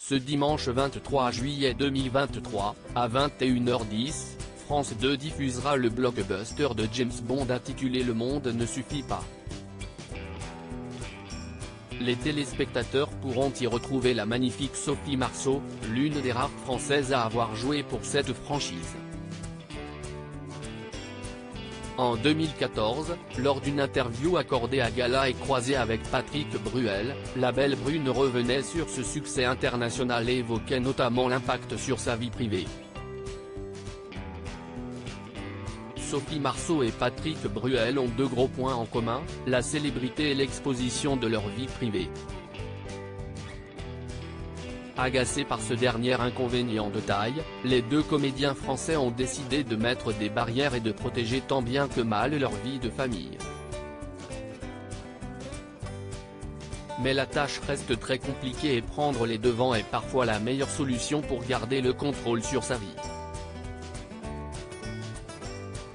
Ce dimanche 23 juillet 2023, à 21h10, France 2 diffusera le blockbuster de James Bond intitulé Le Monde ne suffit pas. Les téléspectateurs pourront y retrouver la magnifique Sophie Marceau, l'une des rares Françaises à avoir joué pour cette franchise. En 2014, lors d'une interview accordée à Gala et croisée avec Patrick Bruel, la belle brune revenait sur ce succès international et évoquait notamment l'impact sur sa vie privée. Sophie Marceau et Patrick Bruel ont deux gros points en commun, la célébrité et l'exposition de leur vie privée. Agacés par ce dernier inconvénient de taille, les deux comédiens français ont décidé de mettre des barrières et de protéger tant bien que mal leur vie de famille. Mais la tâche reste très compliquée et prendre les devants est parfois la meilleure solution pour garder le contrôle sur sa vie.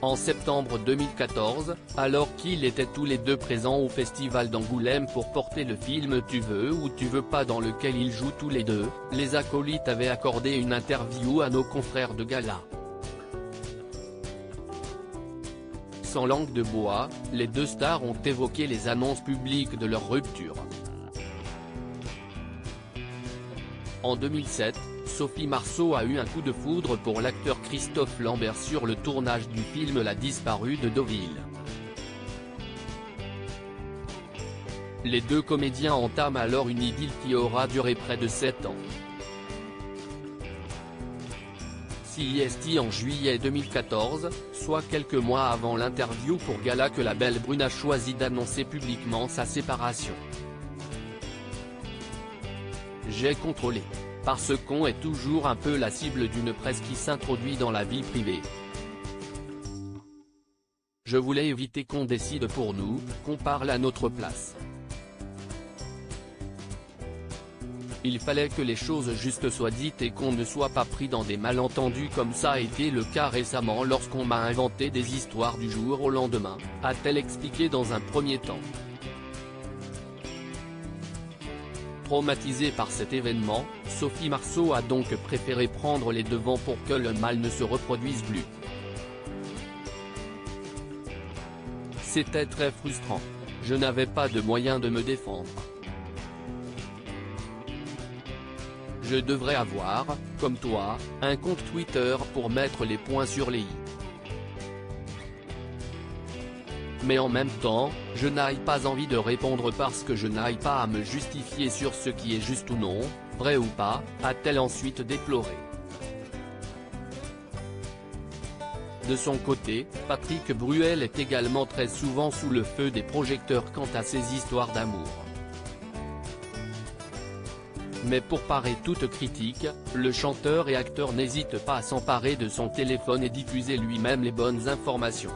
En septembre 2014, alors qu'ils étaient tous les deux présents au festival d'Angoulême pour porter le film Tu veux ou tu veux pas dans lequel ils jouent tous les deux, les acolytes avaient accordé une interview à nos confrères de Gala. Sans langue de bois, les deux stars ont évoqué les annonces publiques de leur rupture. En 2007, Sophie Marceau a eu un coup de foudre pour l'acteur Christophe Lambert sur le tournage du film La disparue de Deauville. Les deux comédiens entament alors une idylle qui aura duré près de 7 ans. CIST en juillet 2014, soit quelques mois avant l'interview pour Gala que la belle brune a choisi d'annoncer publiquement sa séparation. J'ai contrôlé. Parce qu'on est toujours un peu la cible d'une presse qui s'introduit dans la vie privée. Je voulais éviter qu'on décide pour nous, qu'on parle à notre place. Il fallait que les choses justes soient dites et qu'on ne soit pas pris dans des malentendus comme ça a été le cas récemment lorsqu'on m'a inventé des histoires du jour au lendemain, a-t-elle expliqué dans un premier temps. Traumatisée par cet événement, Sophie Marceau a donc préféré prendre les devants pour que le mal ne se reproduise plus. C'était très frustrant. Je n'avais pas de moyen de me défendre. Je devrais avoir, comme toi, un compte Twitter pour mettre les points sur les i. Mais en même temps, je n'ai pas envie de répondre parce que je n'ai pas à me justifier sur ce qui est juste ou non, vrai ou pas, a-t-elle ensuite déploré. De son côté, Patrick Bruel est également très souvent sous le feu des projecteurs quant à ses histoires d'amour. Mais pour parer toute critique, le chanteur et acteur n'hésite pas à s'emparer de son téléphone et diffuser lui-même les bonnes informations.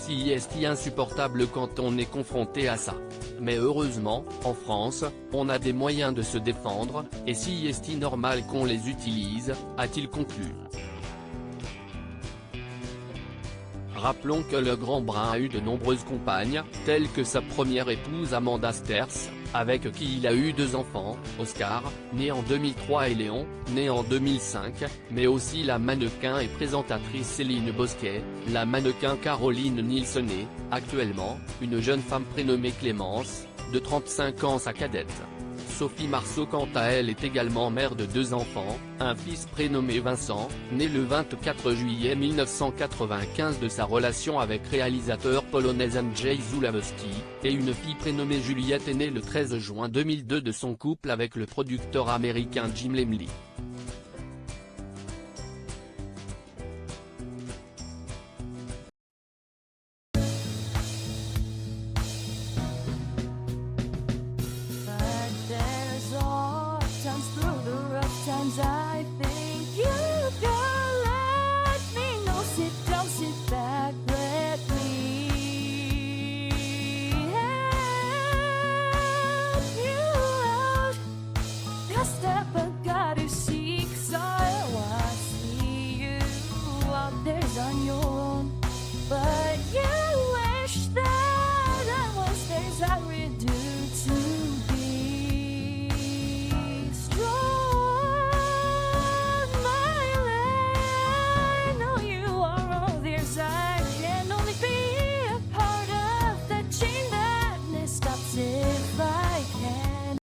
CIST insupportable quand on est confronté à ça. Mais heureusement, en France, on a des moyens de se défendre, et CIST normal qu'on les utilise, a-t-il conclu. Rappelons que le Grand Brun a eu de nombreuses compagnes, telles que sa première épouse Amanda Sterz, avec qui il a eu 2 enfants, Oscar, né en 2003 et Léon, né en 2005, mais aussi la mannequin et présentatrice Céline Bosquet, la mannequin Caroline Nielsen, actuellement, une jeune femme prénommée Clémence, de 35 ans sa cadette. Sophie Marceau quant à elle est également mère de 2 enfants, un fils prénommé Vincent, né le 24 juillet 1995 de sa relation avec réalisateur polonais Andrzej Zulawski, et une fille prénommée Juliette est née le 13 juin 2002 de son couple avec le producteur américain Jim Lemley. I think you can let me know. Sit back, let me help you out. The step I gotta seek, so I see you out there's on your